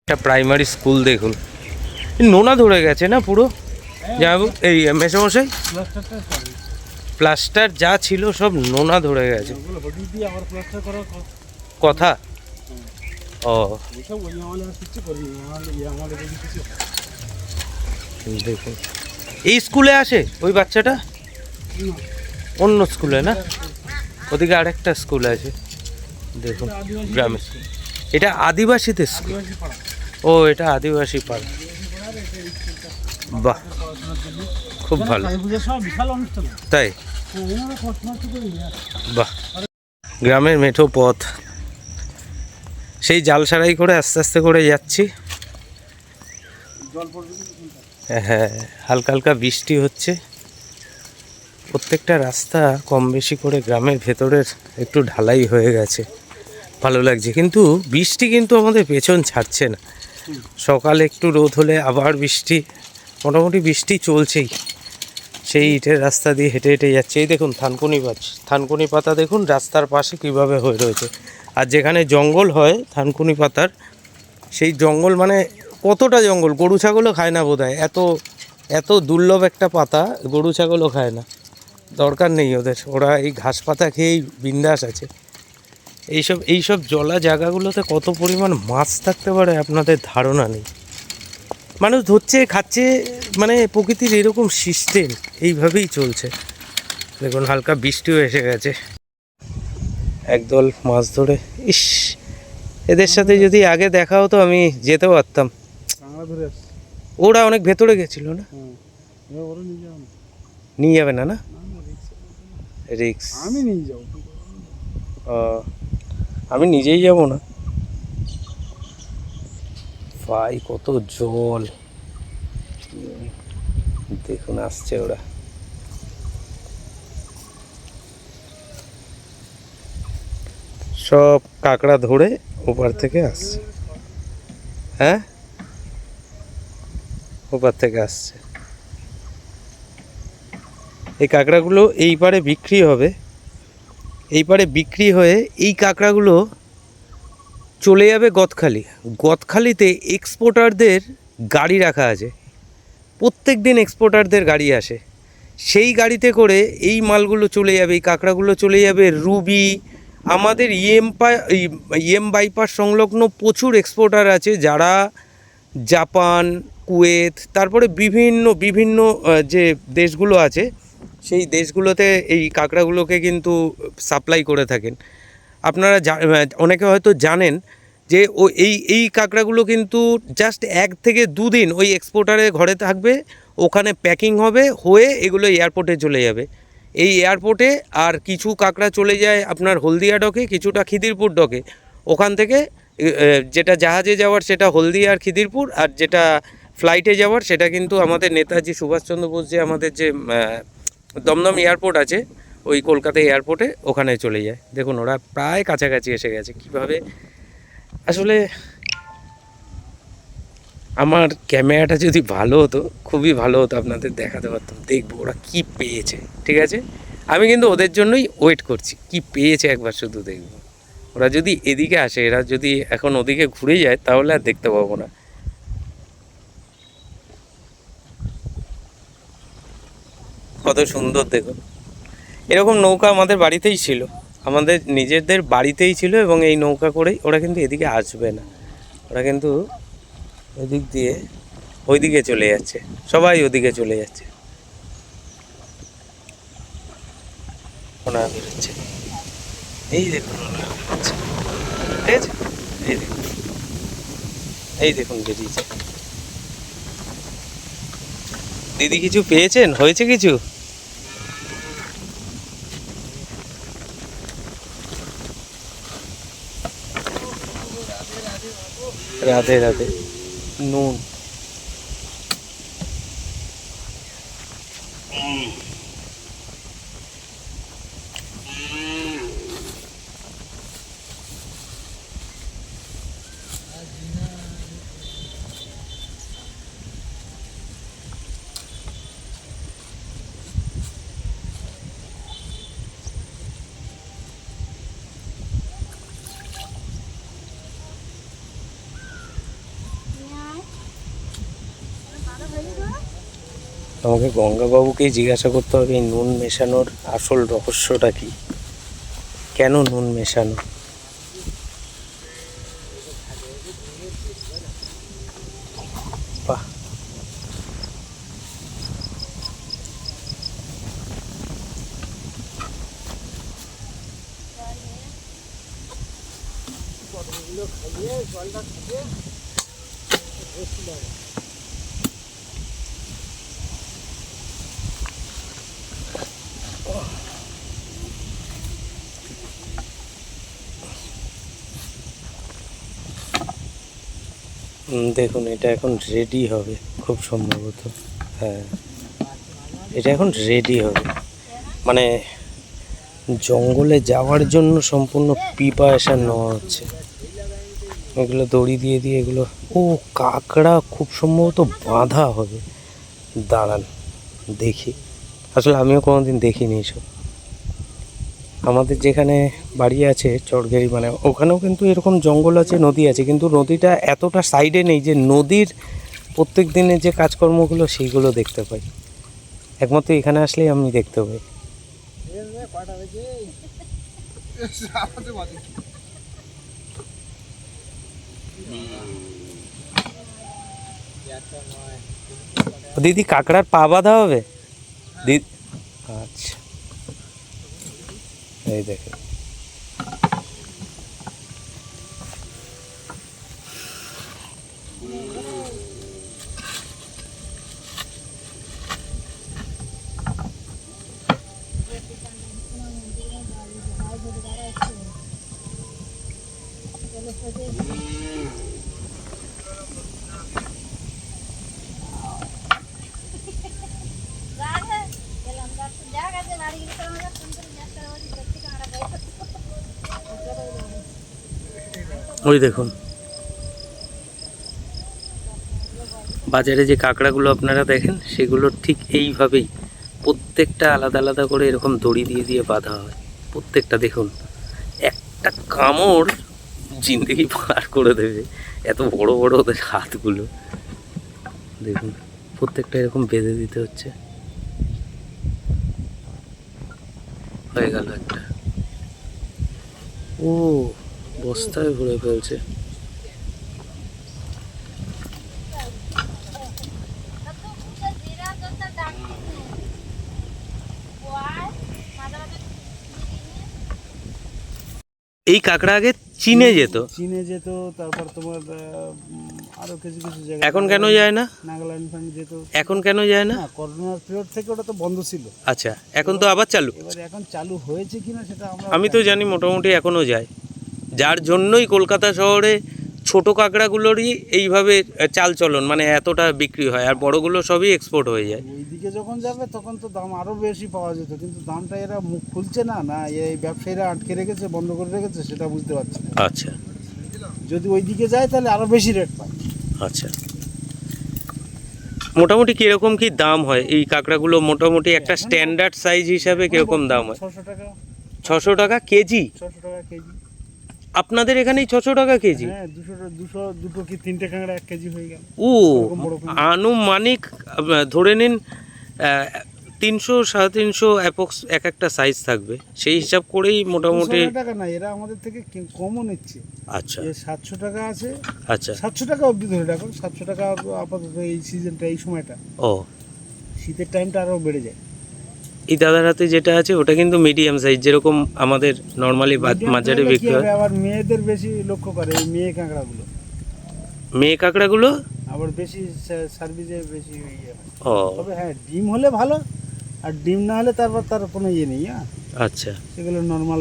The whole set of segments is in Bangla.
একটা প্রাইমারি স্কুল দেখুন, নোনা ধরে গেছে না পুরো। যাবো এই মেসোমশাই, প্লাস্টার যা ছিল সব নোনা ধরে গেছে কথা। ও দেখুন, এই স্কুলে আসে ওই বাচ্চাটা, অন্য স্কুলে না, ওদিকে আরেকটা স্কুল আছে দেখুন গ্রামে। এটা আদিবাসীদের স্কুল। ও এটা আদিবাসী পাড়া, বাহ খুব ভালো। তাই বাহ, গ্রামের মেঠো পথ, সেই জাল সারাই করে আস্তে আস্তে করে যাচ্ছি। হ্যাঁ, হালকা হালকা বৃষ্টি হচ্ছে, প্রত্যেকটা রাস্তা কম বেশি করে গ্রামের ভেতরের একটু ঢালাই হয়ে গেছে, ভালো লাগছে। কিন্তু বৃষ্টি কিন্তু আমাদের পেছন ছাড়ছে না, সকালে একটু রোদ হলে আবার বৃষ্টি, মোটামুটি বৃষ্টি চলছেই। সেই ইটের রাস্তা দিয়ে হেঁটে হেঁটে যাচ্ছে। এই দেখুন থানকুনি পাতা দেখুন রাস্তার পাশে কিভাবে হয়ে রয়েছে। আর যেখানে জঙ্গল হয় থানকুনি পাতার, সেই জঙ্গল মানে কতটা জঙ্গল, গরু ছাগলও খায় না বোধহয়, এত এত দুর্লভ একটা পাতা গরু ছাগলও খায় না, দরকার নেই ওদের, ওরা এই ঘাস পাতা খেয়েই বিন্দাস আছে। এইসব জলা জায়গাগুলোতে কত পরিমাণ মাছ থাকতে পারে আপনাদের ধারণা নেই। মানুষ ধরছে খাচ্ছে, মানে প্রকৃতির এরকম সিস্টেম, এইভাবেই চলছে। দেখুন হালকা বৃষ্টিও এসে গেছে, একদল মাছ ধরে। ইস, এদের সাথে যদি আগে দেখা হতো আমি যেতে পারতাম। ওরা অনেক ভেতরে গেছিল না, নিয়ে যাবে না, না রিক্স। আমি নিয়ে যাবো, আমি নিজেই যাব না। ভাই কত জল দেখুন, আসছে ওরা। সব কাঁকড়া ধরে ওপার থেকে আসছে। হ্যাঁ, ওপার থেকে আসছে। এই কাঁকড়াগুলো এই পারে বিক্রি হবে, এই পারে বিক্রি হয়ে এই কাঁকড়াগুলো চলে যাবে গদখালি। গদখালিতে এক্সপোর্টারদের গাড়ি রাখা আছে, প্রত্যেক দিন এক্সপোর্টারদের গাড়ি আসে, সেই গাড়িতে করে এই মালগুলো চলে যাবে, এই কাঁকড়াগুলো চলে যাবে রুবি। আমাদের ইএম বাইপাস সংলগ্ন প্রচুর এক্সপোর্টার আছে, যারা জাপান, কুয়েত, তারপরে বিভিন্ন বিভিন্ন যে দেশগুলো আছে, সেই দেশগুলোতে এই কাঁকড়াগুলোকে কিন্তু সাপ্লাই করে থাকেন। আপনারা অনেকে হয়তো জানেন যে এই কাঁকড়াগুলো কিন্তু জাস্ট 1 থেকে 2 দিন ওই এক্সপোর্টারের ঘরে থাকবে, ওখানে প্যাকিং হবে, হয়ে এগুলো এয়ারপোর্টে চলে যাবে। এই এয়ারপোর্টে আর কিছু কাঁকড়া চলে যায় আপনার হলদিয়া ডকে, কিছুটা খিদিরপুর ডকে। ওখান থেকে যেটা জাহাজে যাওয়ার সেটা হলদিয়া আর খিদিরপুর, আর যেটা ফ্লাইটে যাওয়ার সেটা কিন্তু আমাদের নেতাজি সুভাষচন্দ্র বোস যে আমাদের যে দমদম এয়ারপোর্ট আছে, ওই কলকাতা এয়ারপোর্টে ওখানে চলে যায়। দেখুন ওরা প্রায় কাছাকাছি এসে গেছে। কীভাবে আসলে আমার ক্যামেরাটা যদি ভালো হতো, খুবই ভালো হতো, আপনাদের দেখাতে পারতাম। দেখবো ওরা কি পেয়েছে, ঠিক আছে? আমি কিন্তু ওদের জন্যই ওয়েট করছি, কি পেয়েছে একবার শুধু দেখবো। ওরা যদি এদিকে আসে, এরা যদি এখন ওদিকে ঘুরে যায়, তাহলে আর দেখতে পাবো না। কত সুন্দর দেখুন, এরকম নৌকা আমাদের বাড়িতেই ছিল, আমাদের নিজেদের বাড়িতেই ছিল, এবং এই নৌকা করেই ওরা কিন্তু এদিকে আসবে না, ওরা কিন্তু ওদিক দিয়ে ওইদিকে চলে যাচ্ছে, সবাই ওদিকে চলে যাচ্ছে। ওনারা বেরোচ্ছে, এই দেখুন ওনারা বেরোচ্ছে, ঠিক আছে? এই দেখুন, এই দেখুন বেরিয়েছে। দিদি কিছু পেয়েছেন, হয়েছে কিছু? রাধে রাধে। নুন আমাকে গঙ্গাবাবুকেই জিজ্ঞাসা করতে হবে এই নুন মেশানোর আসল রহস্যটা কি, কেন নুন মেশানো। বাহ, দেখুন এটা এখন রেডি হবে খুব সম্ভবত। হ্যাঁ, এটা এখন রেডি হবে, মানে জঙ্গলে যাওয়ার জন্য সম্পূর্ণ প্রিপারেশন নেওয়া হচ্ছে। এগুলো দড়ি দিয়ে দিয়ে এগুলো, ও কাঁকড়া খুব সম্ভবত বাঁধা হবে। দাঁড়ান দেখি, আসলে আমিও কোনোদিন দেখিনি এসব। আমাদের যেখানে বাড়ি আছে চরঘেরি, মানে ওখানেও কিন্তু এরকম জঙ্গল আছে, নদী আছে, কিন্তু নদীটা এতটা সাইডে নেই যে নদীর প্রত্যেক দিনের যে কাজকর্মগুলো সেইগুলো দেখতে পাই। একমাত্র এখানে আসলেই আমি দেখতে পাই। দিদি কাঁকড়ার পা বাঁধা হবে দিদি? আচ্ছা, এই দেখেন ওই দেখুন বাজারে যে কাঁকড়াগুলো আপনারা দেখেন সেগুলো ঠিক এইভাবেই প্রত্যেকটা আলাদা আলাদা করে এরকম দড়ি দিয়ে দিয়ে বাঁধা হয়। প্রত্যেকটা দেখুন, একটা কামড় জিন্দেগি পার করে দেবে, এত বড় বড় ওদের হাতগুলো। দেখুন প্রত্যেকটা এরকম বেঁধে দিতে হচ্ছে। হয়ে গেল একটা, ও বস্তায় ভরে ফেলছে। এই কাঁকড়া আগে চীনে যেত, তারপর তোমার আরো কিছু কিছু জায়গা এখন কেন যায় না? নাগাল্যান্ড ফান্ড যেত। এখন কেন যায় না? করোনার পিরিয়ড থেকে ওটা তো বন্ধ ছিল। আচ্ছা, এখন তো আবার চালু। এবার এখন চালু হয়েছে কিনা সেটা আমরা আমি তো জানি মোটামুটি এখনও যায়, যার জন্যই কলকাতা শহরে ছোট কাঁকড়াগুলোরই এইভাবে চাল চলন, মানে এতটা বিক্রি হয়, আর বড়গুলো সবই এক্সপোর্ট হয়ে যায়। ওইদিকে যখন যাবে তখন তো দাম আরো বেশি পাওয়া যেত, কিন্তু দামটা এরা মুখ খুলছে না, না এই ব্যবসায়ীরা আটকে রেখেছে, বন্ধ করে রেখেছে, সেটা বুঝতে পারছি না। আচ্ছা যদি ওইদিকে যায় তাহলে আরো বেশি রেট পায়। আচ্ছা, মোটামুটি কিরকম কি দাম হয় এই কাঁকড়াগুলো? মোটামুটি একটা স্ট্যান্ডার্ড সাইজ হিসাবে কিরকম দাম হয়? 600 টাকা। 600 টাকা কেজি? 600 টাকা কেজি। আপনাদের এখানেই 600 টাকা কেজি? হ্যাঁ, 200 দুটো কি তিনটে কাঁকড়া 1 কেজি হয়ে গেল। ও আনুমানিক ধরে নিন 300 350 অ্যাপ্রক্স এক একটা সাইজ থাকবে, সেই হিসাব করেই মোটামুটি। 200 টাকা না, এরা আমাদের থেকে কমও নিচ্ছে। আচ্ছা 700 টাকা আছে। আচ্ছা 700 টাকা অবধি ধরে রাখো, 700 টাকা আপাতত এই সিজনটা, এই সময়টা। ও, শীতের টাইমটা আরও বেড়ে যায়। এই দাদার হাতে যেটা আছে ওটা কিন্তু মিডিয়াম সাইজ, যেরকম আমাদের নর্মালি বাজারে বিক্রি হয়। আবার মেয়েদের বেশি লক্ষ্য করে এই মেয়ে কাঁকড়াগুলো, মেয়ে কাঁকড়াগুলো আবার বেশি সার্ভিসে বেশি ইয়ে হয়। ও তবে হ্যাঁ, ডিম হলে ভালো, আর ডিম না হলে তারপর তার কোনো ইয়ে নেই। হ্যাঁ, আচ্ছা সেগুলো নর্মাল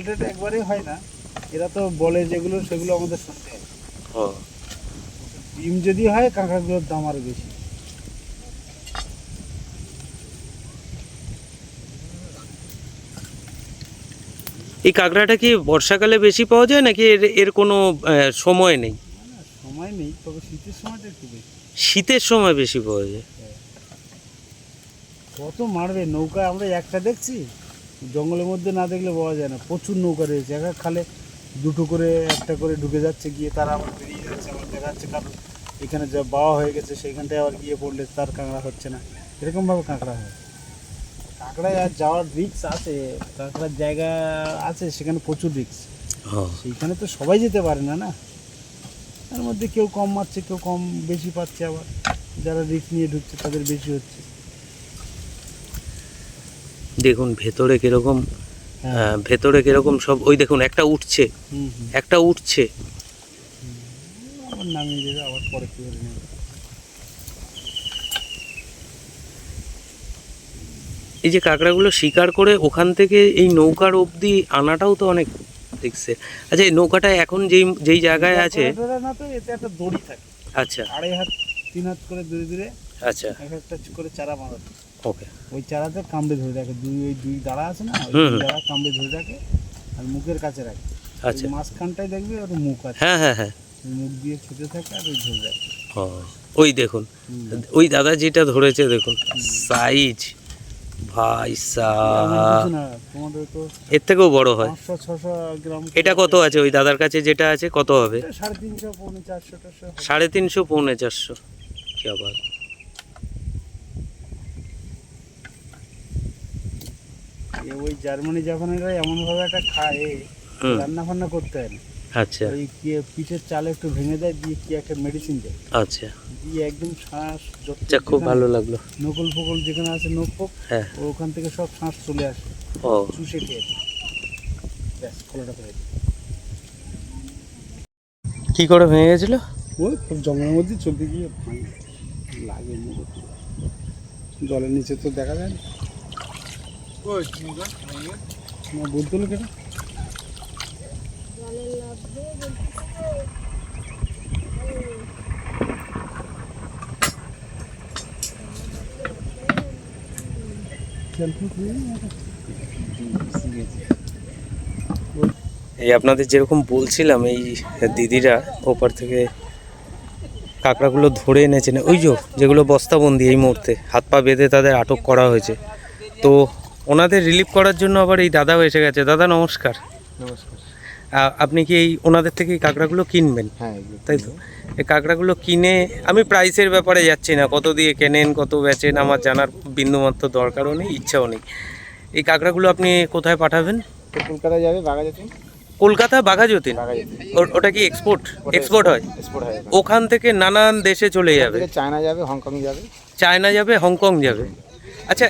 রেট একবারেই হয় না, এরা তো বলে যেগুলো সেগুলো আমাদের শুনতে হয়। ও, ডিম যদি হয় কাঁকড়াগুলোর দাম আরও বেশি। এই কাঁকড়াটা কি বর্ষাকালে বেশি পাওয়া যায় নাকি এর এর কোনো সময় নেই? সময় নেই, তবে শীতের সময়টা একটু বেশি। শীতের সময় বেশি পাওয়া যায়। কত মারবে নৌকা, আমরা একটা দেখছি, জঙ্গলের মধ্যে না দেখলে পাওয়া যায় না। প্রচুর নৌকা রয়েছে, এক এক খালে দুটো করে একটা করে ঢুকে যাচ্ছে, গিয়ে তারা আবার বেরিয়ে যাচ্ছে। আবার দেখা যাচ্ছে কারণ এখানে যা বাওয়া হয়ে গেছে সেইখানটায় আবার গিয়ে পড়লে তার কাঁকড়া হচ্ছে না। এরকমভাবে কাঁকড়া হয়। কাঁকড়ায় আর যাওয়ার রিস্ক আছে, কাঁকড়ার জায়গা আছে সেখানে প্রচুর রিস্ক, সেইখানে তো সবাই যেতে পারে না। না, তার মধ্যে কেউ কম মারছে, কেউ কম বেশি পাচ্ছে, আবার যারা রিস্ক নিয়ে ঢুকছে তাদের বেশি হচ্ছে। দেখুন ভেতরে কিরকম, হ্যাঁ। ভেতরে কিরকম সব, ওই দেখুন একটা উঠছে, হুম হুম। একটা উঠছে। আবার নামিয়ে দেবে, আবার পরে কি করে নেবে। এই যে কাঁকড়াগুলো শিকার করে ওখান থেকে এই নৌকার অবধি আনাটাও তো অনেক দেখছে। আচ্ছা, এই নৌকাটা এখন যেই যেই জায়গায় আছে, ধরা না তো, এতে একটা দড়ি থাকে, আচ্ছা 2.5 হাত 3 হাত করে দূরে দূরে আচ্ছা, এক একটা করে চারা বাঁধা থাকে। ওকে, ওই চারাতে কামড়ে ধরে রাখে, দুই দাঁড়া আছে না, ওই হুম, দুই হুম। দাঁড়া কামড়ে ধরে রাখে আর মুখের কাছে রাখে। আচ্ছা, ওই মাঝখানটায় দেখবে ওর মুখ আছে, হ্যাঁ হ্যাঁ হ্যাঁ, ওই মুখ দিয়ে খেতে থাকে আর ওই ধরে রাখে। ও, ওই দেখুন, ওই দাদা যেটা ধরেছে দেখুন সাইজ, ভাই এমন সাহ, কিছু না, তোমাদের তো এর থেকেও বড় হয়। 500-600 গ্রাম। এটা কত আছে ওই দাদার কাছে যেটা আছে, কত হবে? 350 পৌনে 400 350 পৌনে 400। কি আবার ওই জার্মানি জাপানিরা এমনভাবে একটা খায়, হুম, রান্না ফান্না করতে হয় না। আচ্ছা ওই কি পিঠের চাল একটু ভেঙে দেয়, দিয়ে কি একটা মেডিসিন দেয়, আচ্ছা দিয়ে একদম শ্বাস আচ্ছা, খুব ভালো লাগলো। নকল ফকল যেখানে আছে নখ ফোক, হ্যাঁ, ওখান থেকে সব শ্বাস চলে আসে, ও চুষে খেয়ে ব্যাস খোলাটা করে দেয়। কি করে ভেঙে গেছিল? ওই খুব জঙ্গলের মধ্যে চলতে গিয়ে লাগে মুখে, জলের নিচে তো দেখা যায় না। বলতে হলো কেন? এই আপনাদের যেরকম বলছিলাম, এই দিদিরা ওপার থেকে কাঁকড়াগুলো ধরে এনেছেন, ওই যেগুলো বস্তাবন্দি এই মুহূর্তে হাত পা বেঁধে তাদের আটক করা হয়েছে। তো ওনাদের রিলিফ করার জন্য আবার এই দাদাও এসে গেছে। দাদা নমস্কার। নমস্কার। আপনি কি এই ওনাদের থেকে এই কাঁকড়াগুলো কিনবেন? হ্যাঁ, তাই তো? এই কাঁকড়াগুলো কিনে, আমি প্রাইসের ব্যাপারে যাচ্ছি না, কত দিয়ে কেনেন কত বেচেন আমার জানার বিন্দুমাত্র দরকারও নেই, ইচ্ছাও নেই। এই কাঁকড়াগুলো আপনি কোথায় পাঠাবেন? কলকাতা যাবে, বাঘাযতীন। কলকাতা বাঘাযতীন? বাঘাযতীন ওটা কি এক্সপোর্ট হয়? এক্সপোর্ট হয়। ওখান থেকে নানান দেশে চলে যাবে, চায়না যাবে, হংকং যাবে। চায়না যাবে, হংকং যাবে। আচ্ছা,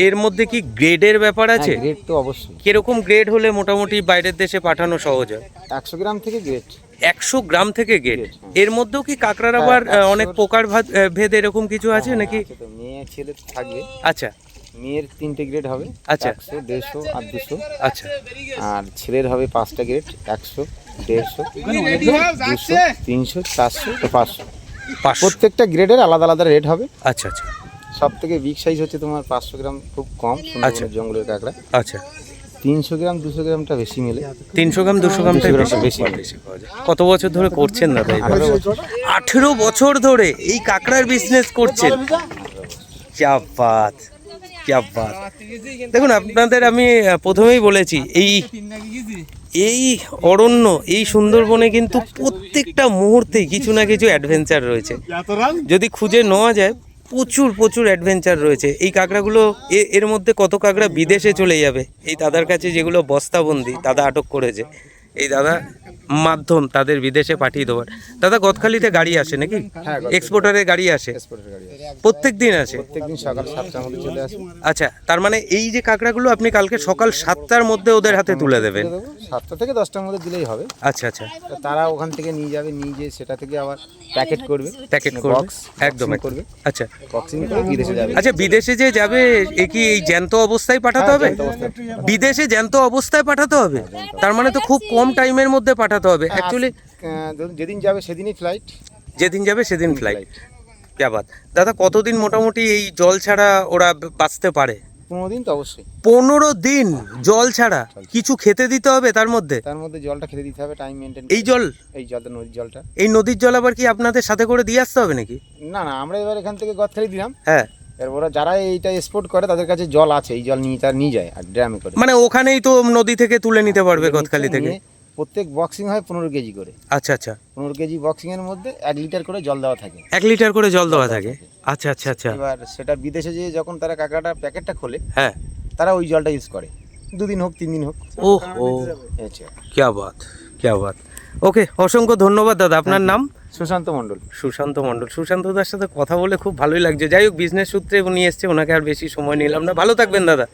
এর মধ্যে কি গ্রেডের ব্যাপার আছে? গ্রেড তো অবশ্যই। কিরকম গ্রেড হলে মোটামুটি বাইরের দেশে পাঠানো সহজ হয়? 100 গ্রাম থেকে গ্রেড। 100 গ্রাম থেকে গ্রেড। গ্রেড, হ্যাঁ। এর মধ্যেও কি কাঁকড়ার আবার অনেক প্রকার ভেদ এরকম কিছু আছে নাকি? তো মেয়ে ছেলে থাকবে। আচ্ছা মেয়ের 3টে গ্রেড হবে, আচ্ছা 100, 150 আর 200। আচ্ছা আর ছেলের হবে 5টা গ্রেড, 100, 150, 200, 300, 400, 500। 500। প্রত্যেকটা গ্রেডের আলাদা আলাদা রেট হবে। আচ্ছা আচ্ছা সব থেকে বিগ সাইজ হচ্ছে তোমার 500 গ্রাম, খুব কম আচ্ছা। জঙ্গলের কাঁকড়া। আচ্ছা, 300 গ্রাম 200 গ্রামটা বেশি মেলে। 300 গ্রাম 200 গ্রামটা 200 গ্রামটা বেশি বেশি। বেশি পাওয়া যায়। কত বছর ধরে করছেন দাদা এই 18 ব্যবসা? বছর। 18 বছর ধরে এই কাঁকড়ার বিজনেস করছেন? ক্যা বাত, ক্যা বাত। দেখুন আপনাদের আমি প্রথমেই বলেছি, এই অরণ্য, এই সুন্দরবনে কিন্তু প্রত্যেকটা মুহূর্তেই কিছু না কিছু অ্যাডভেঞ্চার রয়েছে। যদি খুঁজে নেওয়া যায়, প্রচুর প্রচুর অ্যাডভেঞ্চার রয়েছে। এই কাঁকড়াগুলো এর মধ্যে কত কাঁকড়া বিদেশে চলে যাবে এই দাদার কাছে, যেগুলো বস্তাবন্দি দাদা আটক করেছে। এই দাদা মাধ্যম তাদের বিদেশে পাঠিয়ে দেওয়ার। দাদা গদখালিতে গাড়ি আসে নাকি? হ্যাঁ, এক্সপোর্টারের গাড়ি আসে? এক্সপোর্টের গাড়ি আছে। প্রত্যেক দিন আসে? প্রত্যেকদিন সকাল 7টার মধ্যে চলে আসে। আচ্ছা, তার মানে এই যে কাঁকড়াগুলো আপনি কালকে সকাল 7টার মধ্যে ওদের হাতে তুলে দেবেন? 7টা থেকে 10টার মধ্যে দিলেই হবে। আচ্ছা আচ্ছা, তো তারা ওখান থেকে নিয়ে যাবে, নিয়ে গিয়ে সেটা থেকে আবার প্যাকেট করবে, প্যাকেট করবে, বক্স একদম করবে, করবে। আচ্ছা বক্সিং করে বিদেশে যাবে। আচ্ছা, বিদেশে যে যাবে এ কি এই জ্যান্ত অবস্থায় পাঠাতে হবে? জ্যান্ত অবস্থায়। বিদেশে জ্যান্ত অবস্থায় পাঠাতে হবে? তার মানে তো খুব কম টাইমের মধ্যে পাঠাতে হবে অ্যাকচুয়ালি। যেদিন যাবে সেদিনই ফ্লাইট। যেদিন যাবে সেদিন ফ্লাইট। ক্যা বাত। দাদা কতদিন মোটামুটি এই জল ছাড়া ওরা বাঁচতে পারে? 15 দিন তো অবশ্যই। 15 দিন জল ছাড়া? কিছু খেতে দিতে হবে তার মধ্যে? তার মধ্যে জলটা খেতে দিতে হবে, টাইম মেনটেন। এই জল, এই জলটা নদীর জলটা। এই নদীর জল আবার কি আপনাদের সাথে করে দিয়ে আসতে হবে নাকি? না না, আমরা এবার এখান থেকে গদখালি দিলাম। হ্যাঁ, এরপরে যারা এইটা এক্সপোর্ট করে তাদের কাছে জল আছে, এই জল নিয়ে যায় আর ড্রামে করে। মানে ওখানেই তো নদী থেকে তুলে নিতে পারবে গদখালি থেকে? নিয়ে প্রত্যেক বক্সিং হয় 15 কেজি করে। আচ্ছা আচ্ছা, 15 কেজি বক্সিংয়ের মধ্যে 1 লিটার করে জল দেওয়া থাকে। 1 লিটার করে জল দেওয়া থাকে। আচ্ছা আচ্ছা আচ্ছা, এবার সেটা বিদেশে যেয়ে যখন তারা কাঁকড়াটা প্যাকেটটা খোলে, হ্যাঁ, তারা ওই জলটা ইউজ করে, 2 দিন হোক 3 দিন হোক। ওহ ও, আচ্ছা, क्या बात, क्या बात। ওকে, অসংখ্য ধন্যবাদ দাদা। আপনার নাম? সুশান্ত মণ্ডল। সুশান্ত মণ্ডল। সুশান্তদার সাথে কথা বলে খুব ভালোই লাগছে। যাই হোক, বিজনেস সূত্রে উনি এসছে, ওনাকে আর বেশি সময় নিলাম না। ভালো থাকবেন দাদা।